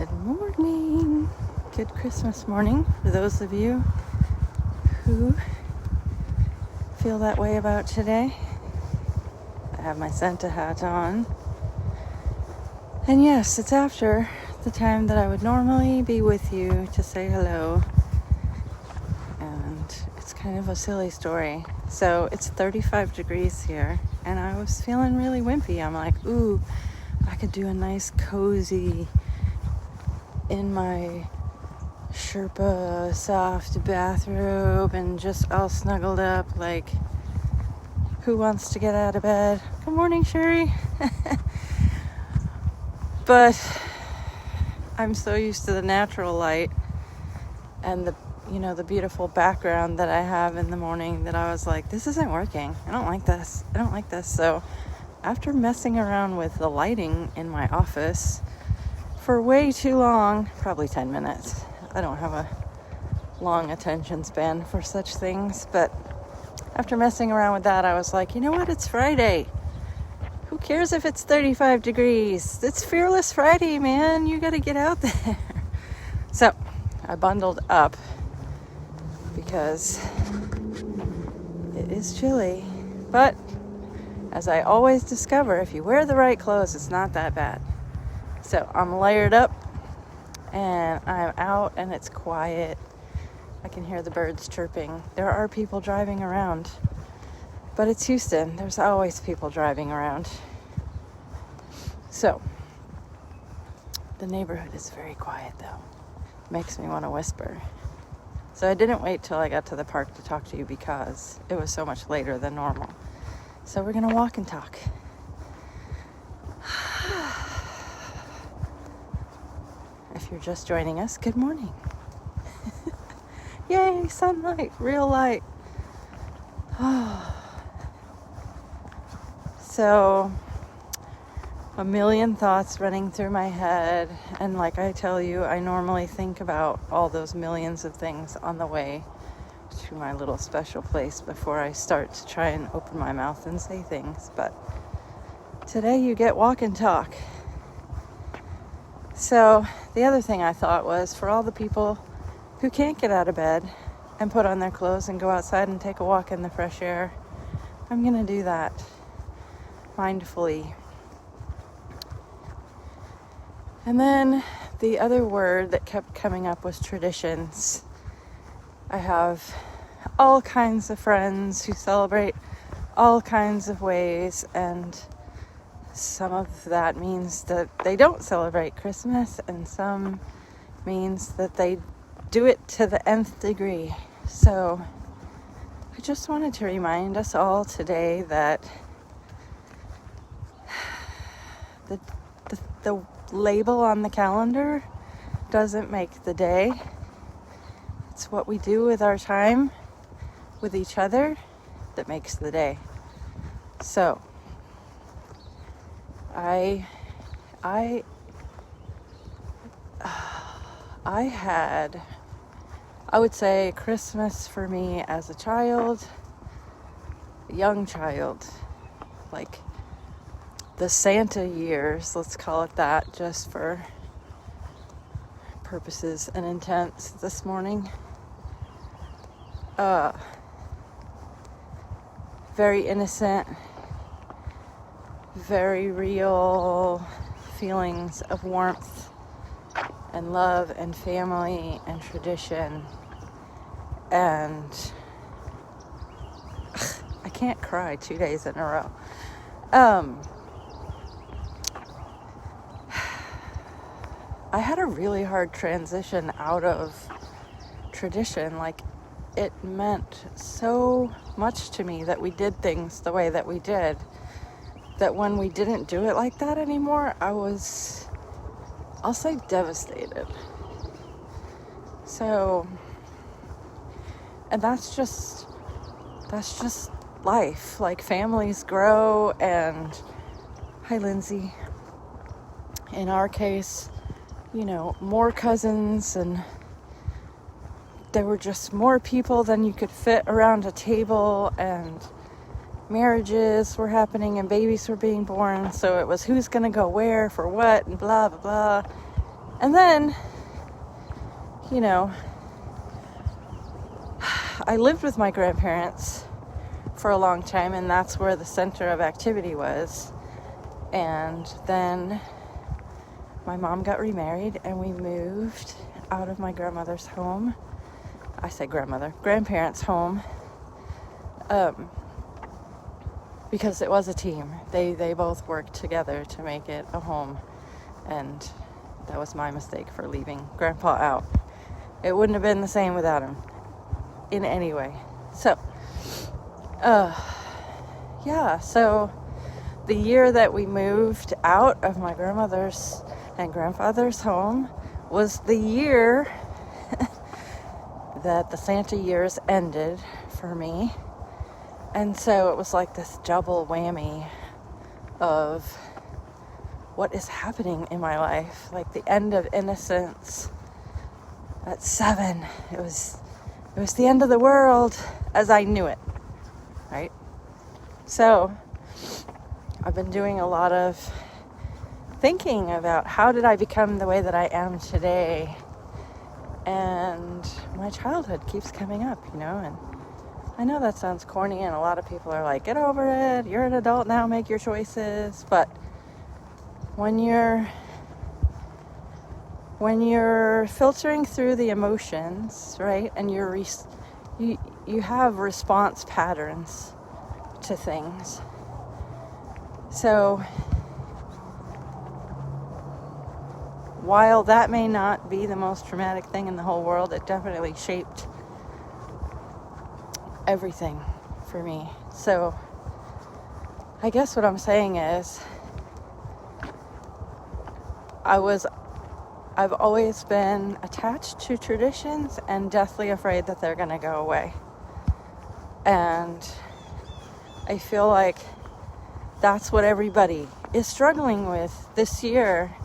Good morning. Good Christmas morning for those of you who feel that way about today. I have my Santa hat on. And yes, it's after the time that I would normally be with you to say hello. And it's kind of a silly story. So it's 35 degrees here, and I was feeling really wimpy. I'm like, ooh, I could do a nice cozy in my Sherpa soft bathrobe and just all snuggled up, like, who wants to get out of bed? Good morning, Sherry. But I'm so used to the natural light and the beautiful background that I have in the morning that I was like, this isn't working. I don't like this. So after messing around with the lighting in my office for way too long, probably 10 minutes. I don't have a long attention span for such things, but after messing around with that, I was like, you know what? It's Friday. Who cares if it's 35 degrees? It's Fearless Friday, man. You got to get out there. So I bundled up because it is chilly, but as I always discover, if you wear the right clothes, it's not that bad. So I'm layered up and I'm out and it's quiet. I can hear the birds chirping. There are people driving around, but it's Houston. There's always people driving around. So the neighborhood is very quiet though. Makes me want to whisper. So I didn't wait till I got to the park to talk to you because it was so much later than normal. So we're going to walk and talk. If you're just joining us, good morning. Yay, sunlight, real light. So, a million thoughts running through my head. And like I tell you, I normally think about all those millions of things on the way to my little special place before I start to try and open my mouth and say things. But today you get walk and talk. So the other thing I thought was, for all the people who can't get out of bed and put on their clothes and go outside and take a walk in the fresh air, I'm going to do that mindfully. And then the other word that kept coming up was traditions. I have all kinds of friends who celebrate all kinds of ways, and some of that means that they don't celebrate Christmas, and some means that they do it to the nth degree. So I just wanted to remind us all today that the label on the calendar doesn't make the day. It's what we do with our time with each other that makes the day. So I had, I would say, Christmas for me as a child, a young child, like the Santa years, let's call it that, just for purposes and intents this morning. Very innocent, very real feelings of warmth and love and family and tradition. And I can't cry 2 days in a row. I had a really hard transition out of tradition. Like, it meant so much to me that we did things the way that we did, that when we didn't do it like that anymore, I was, I'll say, devastated. So, and that's just life. Like, families grow, and hi, Lindsay. In our case, more cousins, and there were just more people than you could fit around a table, and marriages were happening and babies were being born. So it was who's going to go where for what and blah, blah, blah. And then, I lived with my grandparents for a long time, and that's where the center of activity was. And then my mom got remarried, and we moved out of my grandmother's home. I say grandparents' home, because it was a team. They both worked together to make it a home, and that was my mistake for leaving Grandpa out. It wouldn't have been the same without him in any way. So, so the year that we moved out of my grandmother's and grandfather's home was the year that the Santa years ended for me. And so it was like this double whammy of what is happening in my life. Like the end of innocence at 7. It was the end of the world as I knew it, right? So I've been doing a lot of thinking about how did I become the way that I am today. And my childhood keeps coming up, and I know that sounds corny, and a lot of people are like, get over it, you're an adult now, make your choices. But when you're filtering through the emotions, right, and you have response patterns to things. So while that may not be the most traumatic thing in the whole world, it definitely shaped everything for me. So I guess what I'm saying is I've always been attached to traditions and deathly afraid that they're going to go away. And I feel like that's what everybody is struggling with this year.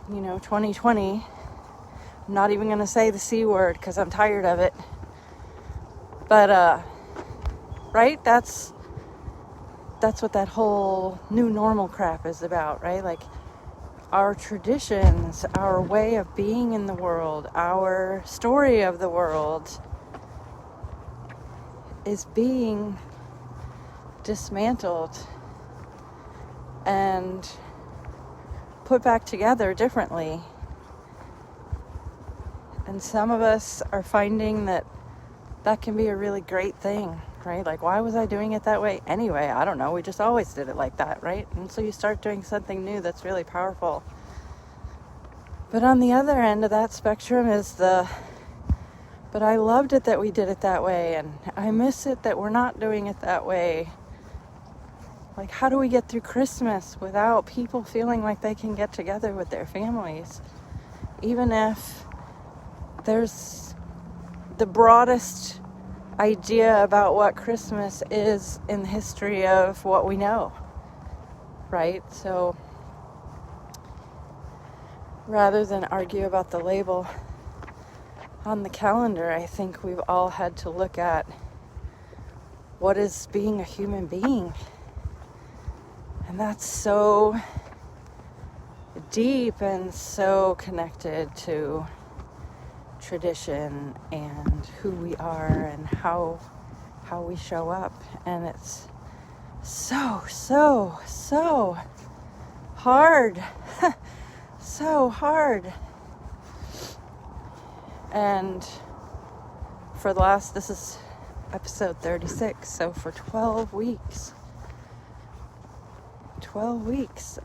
2020. I'm not even going to say the C word because I'm tired of it. But, right? That's what that whole new normal crap is about, right? Like our traditions, our way of being in the world, our story of the world is being dismantled and put back together differently. And some of us are finding that can be a really great thing, right? Like, why was I doing it that way anyway? I don't know. We just always did it like that, right? And so you start doing something new that's really powerful. But on the other end of that spectrum is but I loved it that we did it that way, and I miss it that we're not doing it that way. Like, how do we get through Christmas without people feeling like they can get together with their families? Even if there's the broadest idea about what Christmas is in the history of what we know, right? So rather than argue about the label on the calendar, I think we've all had to look at what is being a human being. And that's so deep and so connected to tradition and who we are and how we show up. And it's so hard. So hard. And this is episode 36, so for 12 weeks,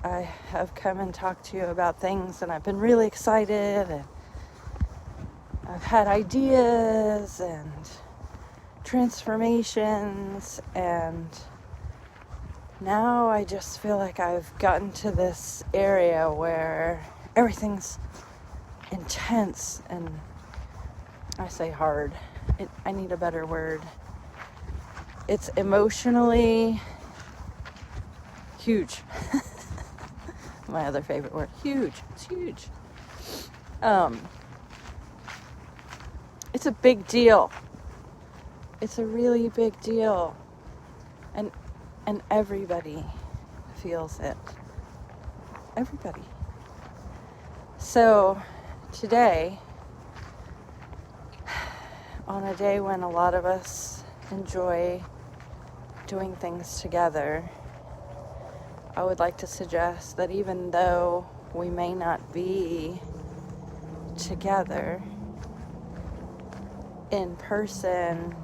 I have come and talked to you about things, and I've been really excited, and I've had ideas and transformations, and now I just feel like I've gotten to this area where everything's intense, and I say hard. I need a better word. It's emotionally huge. My other favorite word. Huge. It's huge. It's a big deal. It's a really big deal. And everybody feels it. Everybody. So today, on a day when a lot of us enjoy doing things together, I would like to suggest that even though we may not be together in person,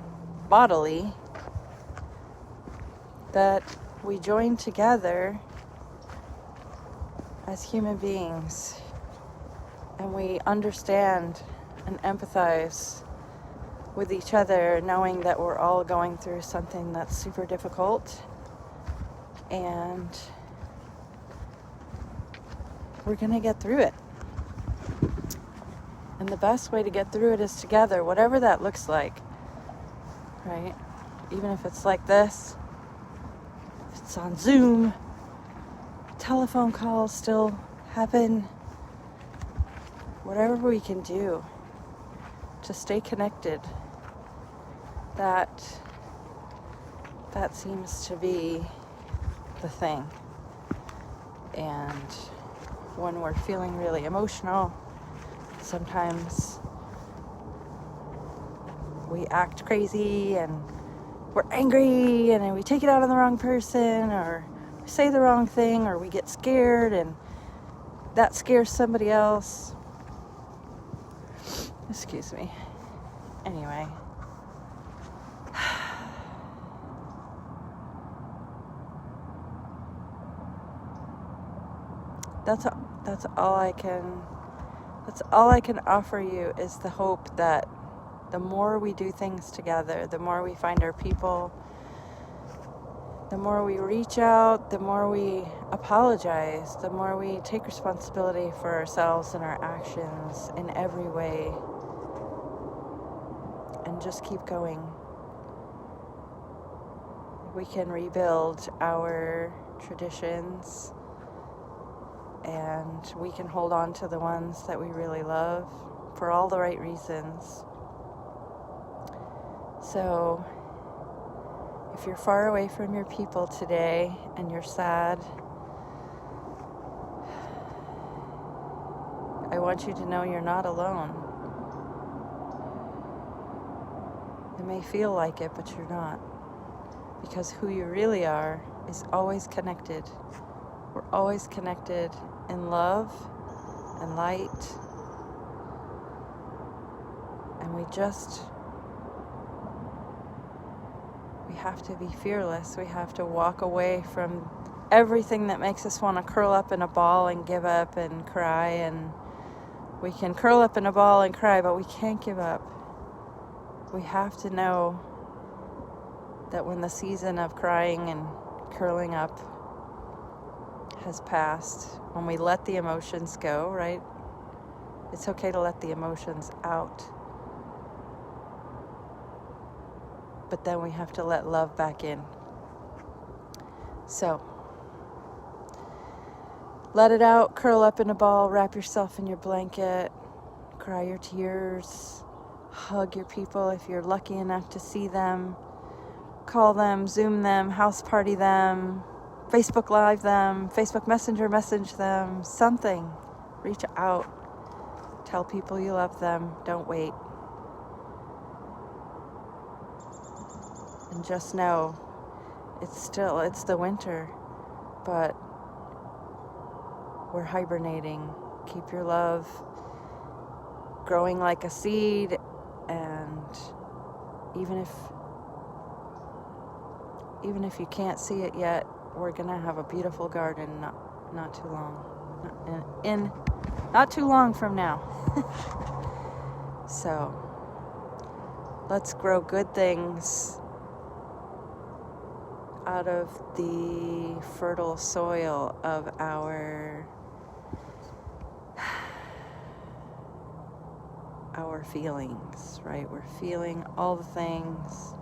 bodily, that we join together as human beings and we understand and empathize with each other, knowing that we're all going through something that's super difficult, and we're gonna get through it. And the best way to get through it is together, whatever that looks like, right? Even if it's like this, if it's on Zoom, telephone calls still happen, whatever we can do to stay connected, that seems to be the thing. And when we're feeling really emotional, sometimes we act crazy and we're angry and then we take it out on the wrong person, or we say the wrong thing, or we get scared and that scares somebody else. Excuse me. Anyway. That's all I can offer you, is the hope that the more we do things together, the more we find our people, the more we reach out, the more we apologize, the more we take responsibility for ourselves and our actions in every way, and just keep going, we can rebuild our traditions, and we can hold on to the ones that we really love for all the right reasons. So, if you're far away from your people today and you're sad, I want you to know you're not alone. It may feel like it, but you're not. Because who you really are is always connected. We're always connected in love and light. And we have to be fearless. We have to walk away from everything that makes us want to curl up in a ball and give up and cry. And we can curl up in a ball and cry, but we can't give up. We have to know that when the season of crying and curling up has passed, when we let the emotions go, right? It's okay to let the emotions out. But then we have to let love back in. So, let it out, curl up in a ball, wrap yourself in your blanket, cry your tears, hug your people if you're lucky enough to see them, call them, Zoom them, house party them, Facebook Live them, Facebook Messenger message them, something. Reach out. Tell people you love them. Don't wait. And just know, it's the winter, but we're hibernating. Keep your love growing like a seed, and even if you can't see it yet, we're gonna have a beautiful garden not too long from now. So let's grow good things out of the fertile soil of our feelings, right? We're feeling all the things.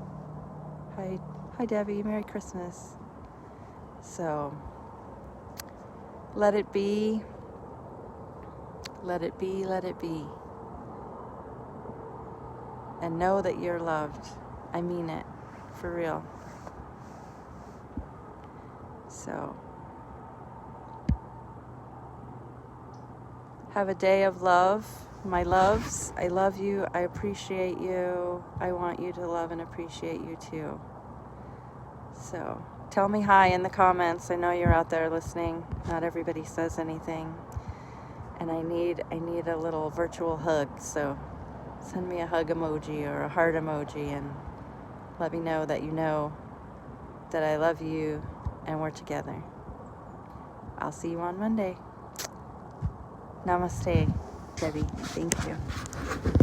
Hi Debbie, Merry Christmas. So, let it be, let it be, let it be. And know that you're loved. I mean it, for real. So, Have a day of love. My loves, I love you. I appreciate you. I want you to love and appreciate you too. So tell me hi in the comments. I know you're out there listening. Not everybody says anything. And I need a little virtual hug. So send me a hug emoji or a heart emoji and let me know that you know that I love you and we're together. I'll see you on Monday. Namaste, Debbie. Thank you.